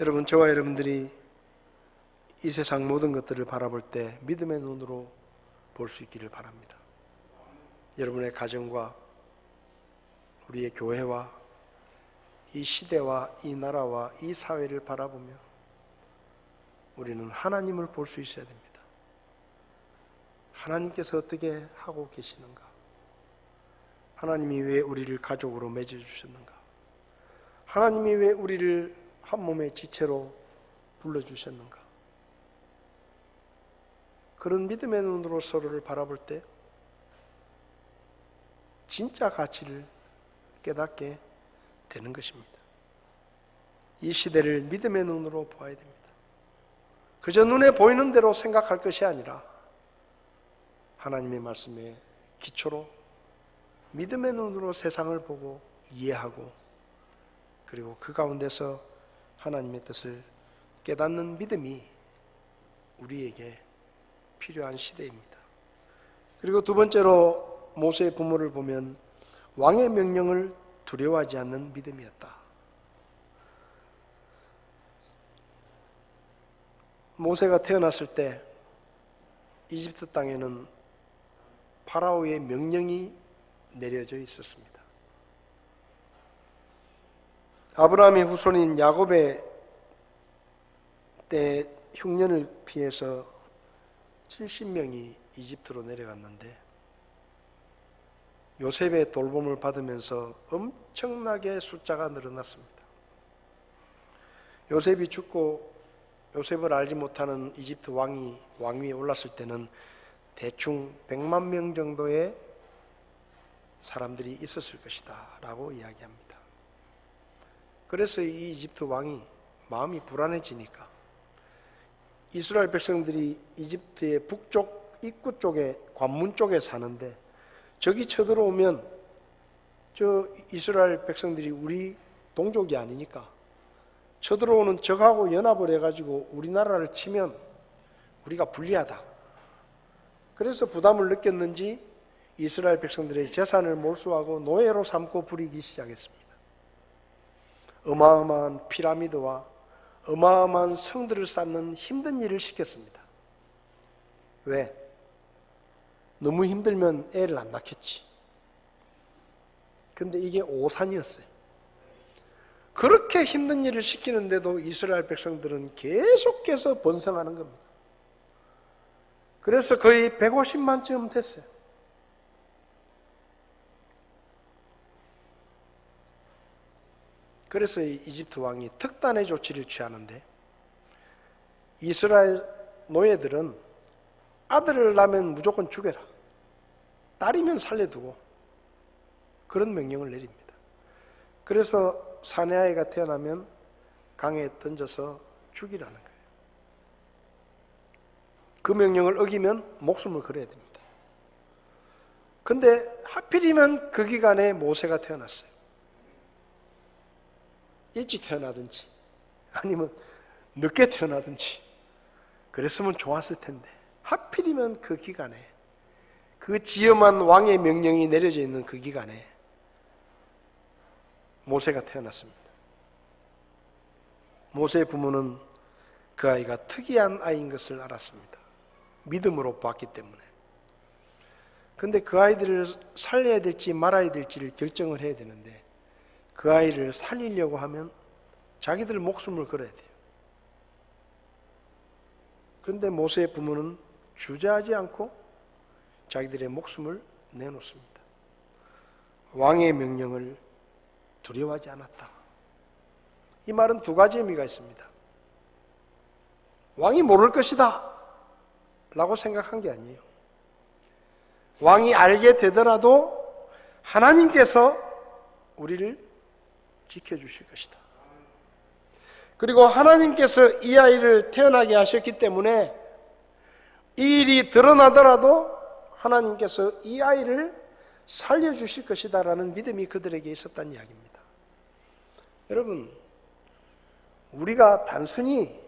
여러분, 저와 여러분들이 이 세상 모든 것들을 바라볼 때 믿음의 눈으로 볼 수 있기를 바랍니다. 여러분의 가정과 우리의 교회와 이 시대와 이 나라와 이 사회를 바라보며 우리는 하나님을 볼 수 있어야 됩니다. 하나님께서 어떻게 하고 계시는가? 하나님이 왜 우리를 가족으로 맺어주셨는가? 하나님이 왜 우리를 한 몸의 지체로 불러주셨는가? 그런 믿음의 눈으로 서로를 바라볼 때 진짜 가치를 깨닫게 되는 것입니다. 이 시대를 믿음의 눈으로 보아야 됩니다. 그저 눈에 보이는 대로 생각할 것이 아니라 하나님의 말씀에 기초로 믿음의 눈으로 세상을 보고 이해하고 그리고 그 가운데서 하나님의 뜻을 깨닫는 믿음이 우리에게 필요한 시대입니다. 그리고 두 번째로 모세의 부모를 보면 왕의 명령을 두려워하지 않는 믿음이었다. 모세가 태어났을 때 이집트 땅에는 파라오의 명령이 내려져 있었습니다. 아브라함의 후손인 야곱의 때 흉년을 피해서 70명이 이집트로 내려갔는데 요셉의 돌봄을 받으면서 엄청나게 숫자가 늘어났습니다. 요셉이 죽고 요셉을 알지 못하는 이집트 왕위에 올랐을 때는 대충 100만 명 정도의 사람들이 있었을 것이다 라고 이야기합니다. 그래서 이 이집트 왕이 마음이 불안해지니까 이스라엘 백성들이 이집트의 북쪽 입구 쪽에 관문 쪽에 사는데 적이 쳐들어오면 저 이스라엘 백성들이 우리 동족이 아니니까 쳐들어오는 적하고 연합을 해가지고 우리나라를 치면 우리가 불리하다. 그래서 부담을 느꼈는지 이스라엘 백성들의 재산을 몰수하고 노예로 삼고 부리기 시작했습니다. 어마어마한 피라미드와 어마어마한 성들을 쌓는 힘든 일을 시켰습니다. 왜? 너무 힘들면 애를 안 낳겠지. 근데 이게 오산이었어요. 그렇게 힘든 일을 시키는데도 이스라엘 백성들은 계속해서 번성하는 겁니다. 그래서 거의 150만쯤 됐어요. 그래서 이집트 왕이 특단의 조치를 취하는데, 이스라엘 노예들은 아들을 낳으면 무조건 죽여라, 딸이면 살려두고, 그런 명령을 내립니다. 그래서 사내아이가 태어나면 강에 던져서 죽이라는 거예요. 그 명령을 어기면 목숨을 걸어야 됩니다. 근데 하필이면 그 기간에 모세가 태어났어요. 일찍 태어나든지 아니면 늦게 태어나든지 그랬으면 좋았을 텐데, 하필이면 그 기간에, 그 지엄한 왕의 명령이 내려져 있는 그 기간에 모세가 태어났습니다. 모세의 부모는 그 아이가 특이한 아이인 것을 알았습니다. 믿음으로 봤기 때문에. 근데 그 아이들을 살려야 될지 말아야 될지를 결정을 해야 되는데, 그 아이를 살리려고 하면 자기들 목숨을 걸어야 돼요. 그런데 모세의 부모는 주저하지 않고 자기들의 목숨을 내놓습니다. 왕의 명령을 두려워하지 않았다. 이 말은 두 가지 의미가 있습니다. 왕이 모를 것이다 라고 생각한 게 아니에요. 왕이 알게 되더라도 하나님께서 우리를 지켜주실 것이다. 그리고 하나님께서 이 아이를 태어나게 하셨기 때문에 이 일이 드러나더라도 하나님께서 이 아이를 살려주실 것이다 라는 믿음이 그들에게 있었다는 이야기입니다. 여러분, 우리가 단순히,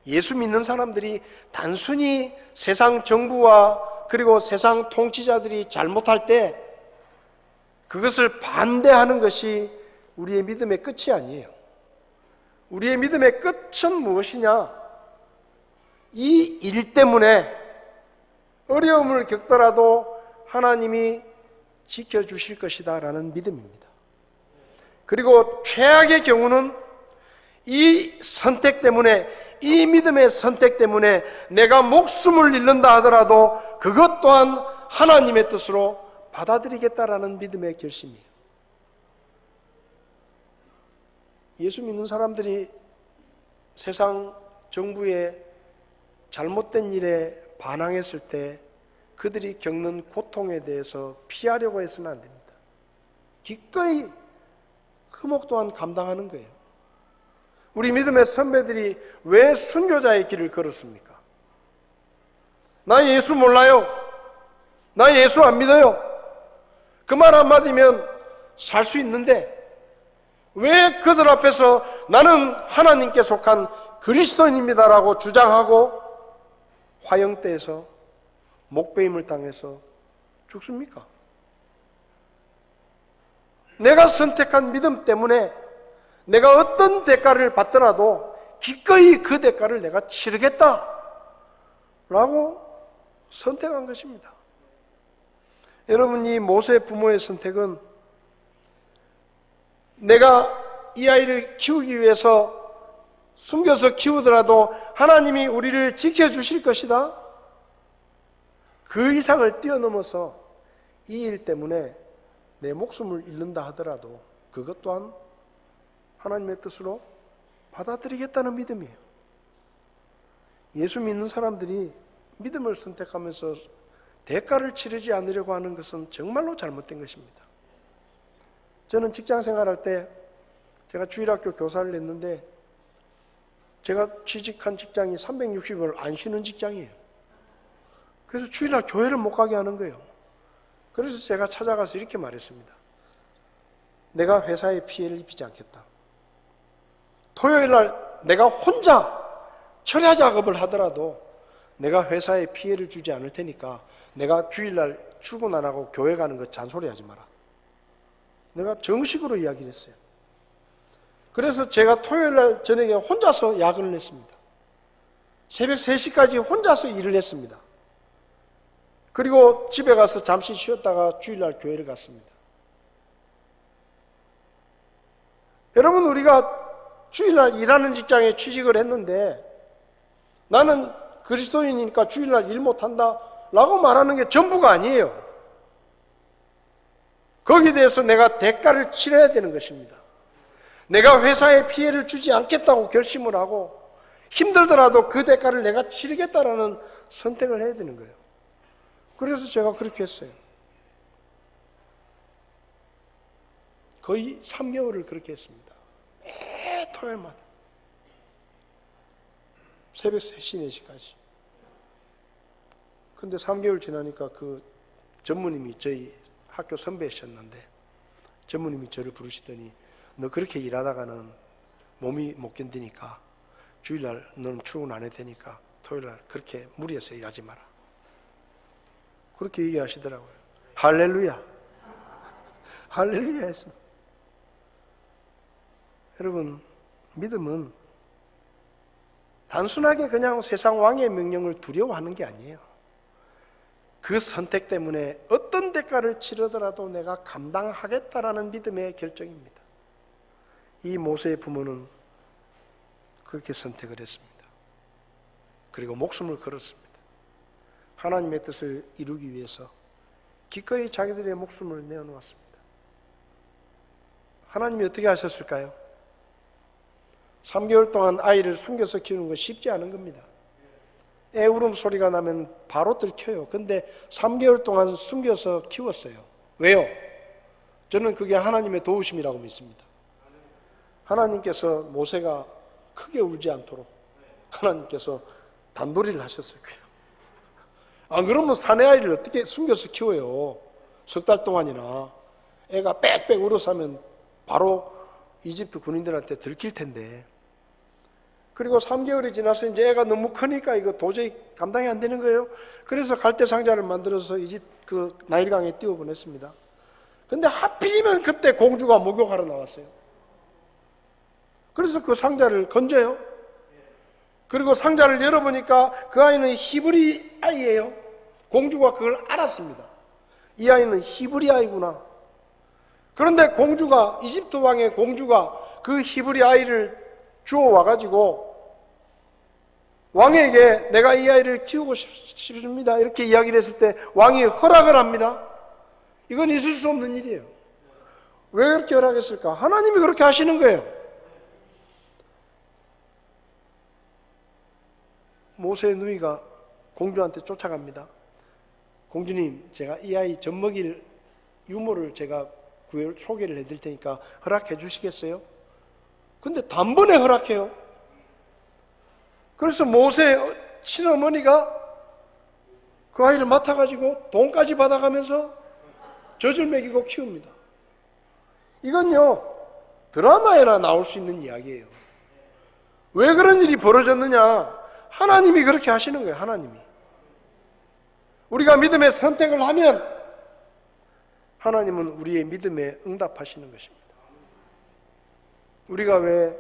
예수 믿는 사람들이 단순히 세상 정부와 그리고 세상 통치자들이 잘못할 때 그것을 반대하는 것이 우리의 믿음의 끝이 아니에요. 우리의 믿음의 끝은 무엇이냐? 이 일 때문에 어려움을 겪더라도 하나님이 지켜주실 것이다 라는 믿음입니다. 그리고 최악의 경우는 이 선택 때문에, 이 믿음의 선택 때문에 내가 목숨을 잃는다 하더라도 그것 또한 하나님의 뜻으로 받아들이겠다라는 믿음의 결심이에요. 예수 믿는 사람들이 세상 정부의 잘못된 일에 반항했을 때 그들이 겪는 고통에 대해서 피하려고 해서는 안 됩니다. 기꺼이 흠목 또한 감당하는 거예요. 우리 믿음의 선배들이 왜 순교자의 길을 걸었습니까? 나 예수 몰라요. 나 예수 안 믿어요. 그 말 한마디면 살 수 있는데 왜 그들 앞에서 나는 하나님께 속한 그리스도인입니다라고 주장하고 화형대에서 목베임을 당해서 죽습니까? 내가 선택한 믿음 때문에 내가 어떤 대가를 받더라도 기꺼이 그 대가를 내가 치르겠다 라고 선택한 것입니다. 여러분, 이 모세 부모의 선택은 내가 이 아이를 키우기 위해서 숨겨서 키우더라도 하나님이 우리를 지켜주실 것이다, 그 이상을 뛰어넘어서 이 일 때문에 내 목숨을 잃는다 하더라도 그것 또한 하나님의 뜻으로 받아들이겠다는 믿음이에요. 예수 믿는 사람들이 믿음을 선택하면서 대가를 치르지 않으려고 하는 것은 정말로 잘못된 것입니다. 저는 직장 생활할 때 제가 주일학교 교사를 했는데 제가 취직한 직장이 360일 안 쉬는 직장이에요. 그래서 주일날 교회를 못 가게 하는 거예요. 그래서 제가 찾아가서 이렇게 말했습니다. 내가 회사에 피해를 입히지 않겠다. 토요일날 내가 혼자 철야 작업을 하더라도 내가 회사에 피해를 주지 않을 테니까 내가 주일날 출근 안 하고 교회 가는 거 잔소리하지 마라. 내가 정식으로 이야기를 했어요. 그래서 제가 토요일날 저녁에 혼자서 야근을 했습니다. 새벽 3시까지 혼자서 일을 했습니다. 그리고 집에 가서 잠시 쉬었다가 주일날 교회를 갔습니다. 여러분, 우리가 주일날 일하는 직장에 취직을 했는데 나는 그리스도인이니까 주일날 일 못한다 라고 말하는 게 전부가 아니에요. 거기에 대해서 내가 대가를 치러야 되는 것입니다. 내가 회사에 피해를 주지 않겠다고 결심을 하고 힘들더라도 그 대가를 내가 치르겠다라는 선택을 해야 되는 거예요. 그래서 제가 그렇게 했어요. 거의 3개월을 그렇게 했습니다. 매 토요일마다 새벽 3시, 4시까지. 근데 3개월 지나니까 그 전무님이 저희 학교 선배셨는데 전무님이 저를 부르시더니 너 그렇게 일하다가는 몸이 못 견디니까 주일날 너는 출근 안 해도 되니까 토요일날 그렇게 무리해서 일하지 마라. 그렇게 얘기하시더라고요. 할렐루야. 할렐루야 했습니다. 여러분, 믿음은 단순하게 그냥 세상 왕의 명령을 두려워하는 게 아니에요. 그 선택 때문에 어떤 대가를 치르더라도 내가 감당하겠다라는 믿음의 결정입니다. 이 모세의 부모는 그렇게 선택을 했습니다. 그리고 목숨을 걸었습니다. 하나님의 뜻을 이루기 위해서 기꺼이 자기들의 목숨을 내어놓았습니다. 하나님이 어떻게 하셨을까요? 3개월 동안 아이를 숨겨서 키우는 건 쉽지 않은 겁니다. 애 울음 소리가 나면 바로 들켜요. 근데 3개월 동안 숨겨서 키웠어요. 왜요? 저는 그게 하나님의 도우심이라고 믿습니다. 하나님께서 모세가 크게 울지 않도록 하나님께서 단도리를 하셨어요. 안 그러면 사내 아이를 어떻게 숨겨서 키워요? 석 달 동안이나. 애가 빽빽 울어서 하면 바로 이집트 군인들한테 들킬 텐데. 그리고 3개월이 지나서 이제 애가 너무 크니까 이거 도저히 감당이 안 되는 거예요. 그래서 갈대 상자를 만들어서 그 나일강에 띄워보냈습니다. 근데 하필이면 그때 공주가 목욕하러 나왔어요. 그래서 그 상자를 건져요. 그리고 상자를 열어보니까 그 아이는 히브리 아이예요. 공주가 그걸 알았습니다. 이 아이는 히브리 아이구나. 그런데 공주가, 이집트 왕의 공주가 그 히브리 아이를 주워와가지고 왕에게 내가 이 아이를 키우고 싶습니다 이렇게 이야기를 했을 때 왕이 허락을 합니다. 이건 있을 수 없는 일이에요. 왜 그렇게 허락했을까? 하나님이 그렇게 하시는 거예요. 모세의 누이가 공주한테 쫓아갑니다. 공주님, 제가 이 아이 젖먹일 유모를 제가 소개를 해드릴 테니까 허락해 주시겠어요? 근데 단번에 허락해요. 그래서 모세 친어머니가 그 아이를 맡아가지고 돈까지 받아가면서 젖을 먹이고 키웁니다. 이건요, 드라마에나 나올 수 있는 이야기예요. 왜 그런 일이 벌어졌느냐? 하나님이 그렇게 하시는 거예요. 하나님이. 우리가 믿음의 선택을 하면 하나님은 우리의 믿음에 응답하시는 것입니다. 우리가 왜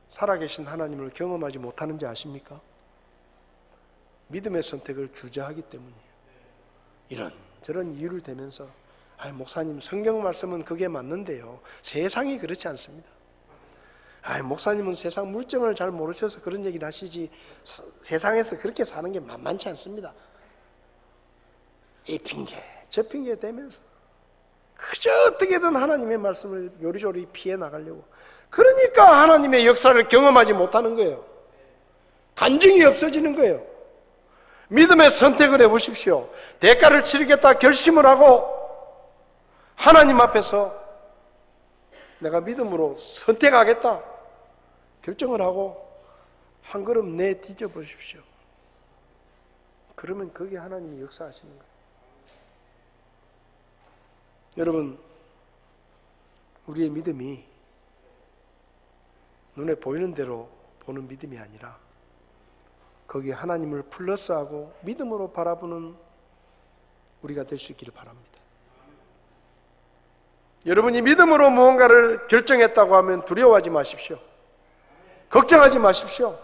살아계신 하나님을 경험하지 못하는지 아십니까? 믿음의 선택을 주저하기 때문이에요. 이런저런 이유를 대면서 목사님 성경 말씀은 그게 맞는데요. 세상이 그렇지 않습니다. 목사님은 세상 물정을 잘 모르셔서 그런 얘기를 하시지 세상에서 그렇게 사는 게 만만치 않습니다. 이 핑계 저 핑계 대면서 그저 어떻게든 하나님의 말씀을 요리조리 피해 나가려고. 그러니까 하나님의 역사를 경험하지 못하는 거예요. 간증이 없어지는 거예요. 믿음의 선택을 해보십시오. 대가를 치르겠다 결심을 하고 하나님 앞에서 내가 믿음으로 선택하겠다 결정을 하고 한 걸음 내디뎌 보십시오. 그러면 그게 하나님이 역사하시는 거예요. 여러분, 우리의 믿음이 눈에 보이는 대로 보는 믿음이 아니라 거기에 하나님을 플러스하고 믿음으로 바라보는 우리가 될 수 있기를 바랍니다. 여러분이 믿음으로 무언가를 결정했다고 하면 두려워하지 마십시오. 걱정하지 마십시오.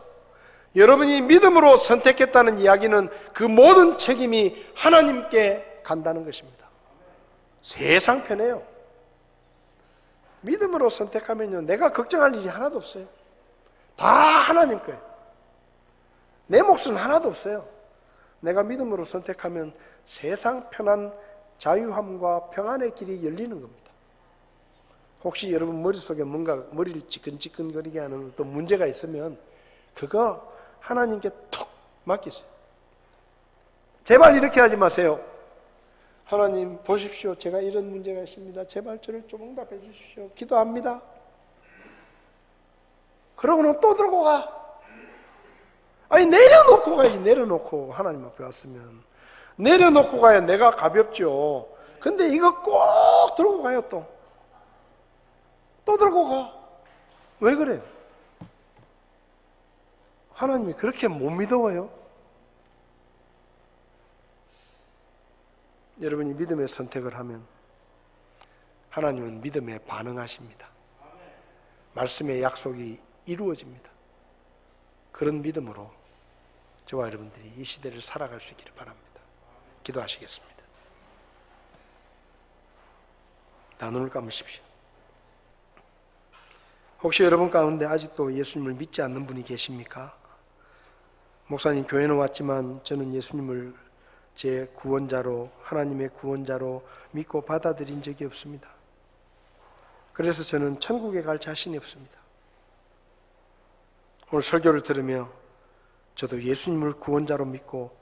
여러분이 믿음으로 선택했다는 이야기는 그 모든 책임이 하나님께 간다는 것입니다. 세상 편해요. 믿음으로 선택하면요, 내가 걱정할 일이 하나도 없어요. 다 하나님 거예요. 내 몫은 하나도 없어요. 내가 믿음으로 선택하면 세상 편한 자유함과 평안의 길이 열리는 겁니다. 혹시 여러분 머릿속에 뭔가 머리를 찌끈찌끈거리게 하는 어떤 문제가 있으면 그거 하나님께 툭 맡기세요. 제발 이렇게 하지 마세요. 하나님 보십시오. 제가 이런 문제가 있습니다. 제발 저를 좀 응답해 주십시오. 기도합니다. 그러고는 또 들고 가. 아니 내려놓고 가야지. 내려놓고 하나님 앞에 왔으면 내려놓고 가야 내가 가볍죠. 근데 이거 꼭 들고 가요. 또 들고 가. 왜 그래요? 하나님이 그렇게 못 믿어요? 여러분이 믿음의 선택을 하면 하나님은 믿음에 반응하십니다. 말씀의 약속이 이루어집니다. 그런 믿음으로 저와 여러분들이 이 시대를 살아갈 수 있기를 바랍니다. 기도하시겠습니다. 다 눈을 감으십시오. 혹시 여러분 가운데 아직도 예수님을 믿지 않는 분이 계십니까? 목사님, 교회는 왔지만 저는 예수님을 제 구원자로, 하나님의 구원자로 믿고 받아들인 적이 없습니다. 그래서 저는 천국에 갈 자신이 없습니다. 오늘 설교를 들으며 저도 예수님을 구원자로 믿고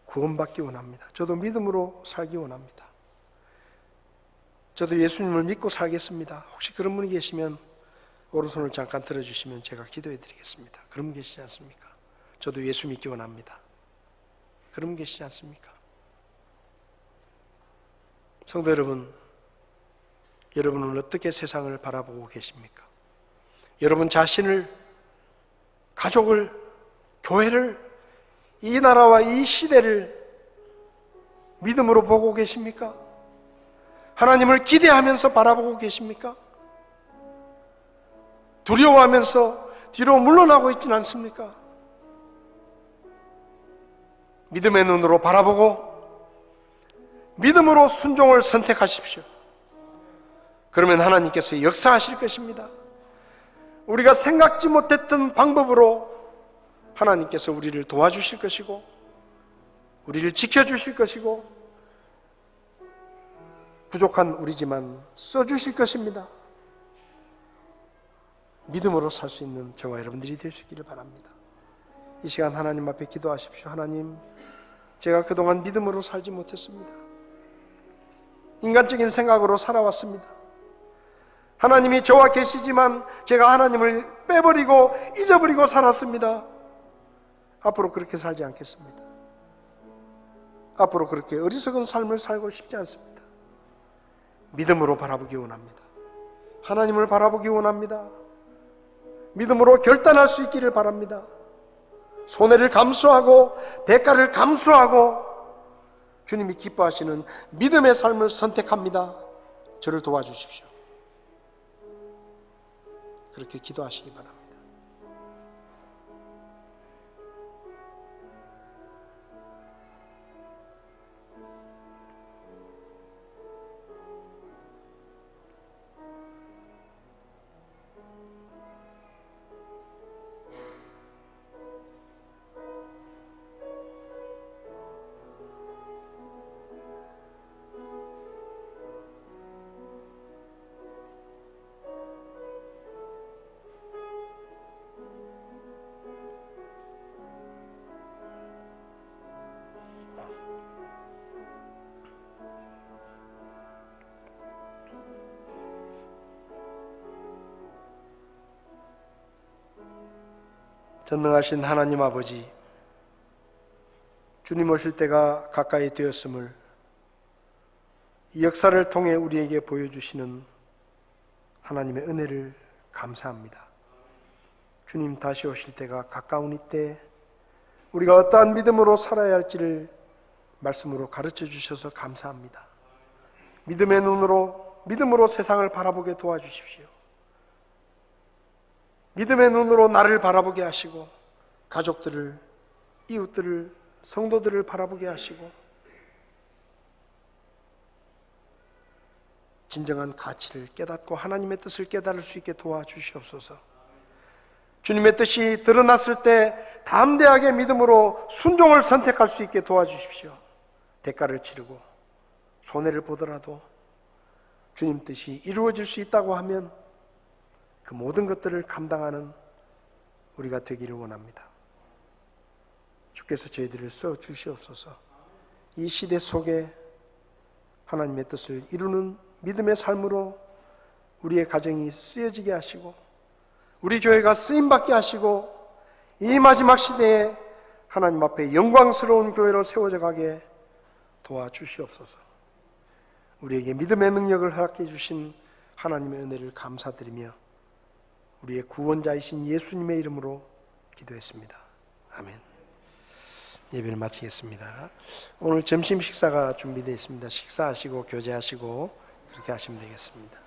구원받기 원합니다. 저도 믿음으로 살기 원합니다. 저도 예수님을 믿고 살겠습니다. 혹시 그런 분이 계시면 오른손을 잠깐 들어주시면 제가 기도해 드리겠습니다. 그런 분 계시지 않습니까? 저도 예수 믿기 원합니다. 그런 분 계시지 않습니까? 성도 여러분, 여러분은 어떻게 세상을 바라보고 계십니까? 여러분 자신을, 가족을, 교회를, 이 나라와 이 시대를 믿음으로 보고 계십니까? 하나님을 기대하면서 바라보고 계십니까? 두려워하면서 뒤로 물러나고 있지는 않습니까? 믿음의 눈으로 바라보고 믿음으로 순종을 선택하십시오. 그러면 하나님께서 역사하실 것입니다. 우리가 생각지 못했던 방법으로 하나님께서 우리를 도와주실 것이고 우리를 지켜주실 것이고 부족한 우리지만 써주실 것입니다. 믿음으로 살 수 있는 저와 여러분들이 될 수 있기를 바랍니다. 이 시간 하나님 앞에 기도하십시오. 하나님, 제가 그동안 믿음으로 살지 못했습니다. 인간적인 생각으로 살아왔습니다. 하나님이 저와 계시지만 제가 하나님을 빼버리고 잊어버리고 살았습니다. 앞으로 그렇게 살지 않겠습니다. 앞으로 그렇게 어리석은 삶을 살고 싶지 않습니다. 믿음으로 바라보기 원합니다. 하나님을 바라보기 원합니다. 믿음으로 결단할 수 있기를 바랍니다. 손해를 감수하고 대가를 감수하고 주님이 기뻐하시는 믿음의 삶을 선택합니다. 저를 도와주십시오. 그렇게 기도하시기 바랍니다. 전능하신 하나님 아버지, 주님 오실 때가 가까이 되었음을 이 역사를 통해 우리에게 보여주시는 하나님의 은혜를 감사합니다. 주님 다시 오실 때가 가까우니 때 우리가 어떠한 믿음으로 살아야 할지를 말씀으로 가르쳐 주셔서 감사합니다. 믿음의 눈으로, 믿음으로 세상을 바라보게 도와주십시오. 믿음의 눈으로 나를 바라보게 하시고 가족들을, 이웃들을, 성도들을 바라보게 하시고 진정한 가치를 깨닫고 하나님의 뜻을 깨달을 수 있게 도와주시옵소서. 주님의 뜻이 드러났을 때 담대하게 믿음으로 순종을 선택할 수 있게 도와주십시오. 대가를 치르고 손해를 보더라도 주님 뜻이 이루어질 수 있다고 하면 그 모든 것들을 감당하는 우리가 되기를 원합니다. 주께서 저희들을 써 주시옵소서. 이 시대 속에 하나님의 뜻을 이루는 믿음의 삶으로 우리의 가정이 쓰여지게 하시고 우리 교회가 쓰임받게 하시고 이 마지막 시대에 하나님 앞에 영광스러운 교회로 세워져 가게 도와주시옵소서. 우리에게 믿음의 능력을 허락해 주신 하나님의 은혜를 감사드리며 우리의 구원자이신 예수님의 이름으로 기도했습니다. 아멘. 예배를 마치겠습니다. 오늘 점심 식사가 준비되어 있습니다. 식사하시고 교제하시고 그렇게 하시면 되겠습니다.